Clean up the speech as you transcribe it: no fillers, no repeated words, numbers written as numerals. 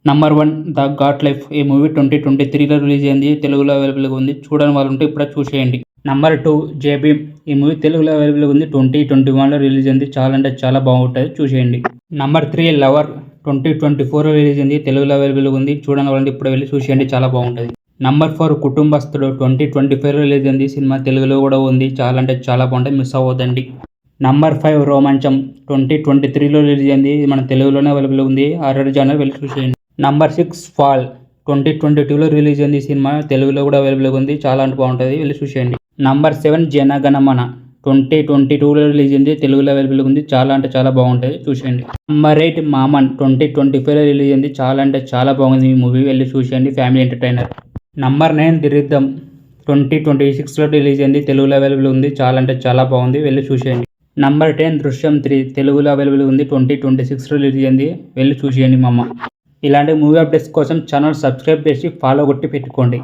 Number 1 the got life ఈ movie 2023లో release అయింది. తెలుగులో అవైలబుల్గా ఉంది. చూడని వాళ్ళు ఉంటే ఇప్పుడే చూసేయండి. నంబర్ 2 జై భీమ్ ఈ మూవీ తెలుగులో అవైలబుల్గా ఉంది. 2021లో రిలీజ్ అయింది. చాలా అంటే చాలా బాగుంటుంది, చూసేయండి. నంబర్ 3 లవర్ 2024లో రిలీజ్ అయింది. తెలుగులో అవైలబుల్గా ఉంది. చూడని వాళ్ళంటే ఇప్పుడు వెళ్ళి చూసేయండి, చాలా బాగుంటుంది. నంబర్ 4 కుటుంబస్తుడు 2025లో రిలీజ్ అయింది. సినిమా తెలుగులో కూడా ఉంది. చాలా అంటే చాలా బాగుంటుంది, మిస్ అవ్వద్దండి. నంబర్ 5 రోమాంచం 2023లో రిలీజ్ అయింది. ఇది మన తెలుగులోనే అవైలబుల్ ఉంది. హారర్ జానర్ వెళ్ళి చూసేయండి. నంబర్ 6 ఫాల్ 2022లో రిలీజ్ అయింది. సినిమా తెలుగులో కూడా అవైలబుల్గా ఉంది. చాలా అంటే బాగుంటుంది, వెళ్ళి చూసేయండి. నంబర్ 7 జనగణమన 2022లో రిలీజ్ అయింది. తెలుగులో అవైలబుల్గా ఉంది. చాలా అంటే చాలా బాగుంటుంది, చూసేయండి. నంబర్ 8 మామన్ 2025లో రిలీజ్ అయింది. చాలా అంటే చాలా బాగుంది ఈ మూవీ, వెళ్ళి చూసేయండి, family entertainer. Number 9 the rhythm 2026లో రిలీజ్ అయింది. తెలుగులో అవైలబుల్ ఉంది. చాలా అంటే చాలా బాగుంది, వెళ్ళి చూసేయండి. నంబర్ 10 దృశ్యం 3 తెలుగులో అవైలబుల్ ఉంది. 2026లో రిలీజ్ అయింది, వెళ్ళి చూసేయండి మామ. ఇలాంటి మూవీ అప్డేట్స్ కోసం ఛానల్ సబ్స్క్రైబ్ చేసి ఫాలో కొట్టి పెట్టుకోండి.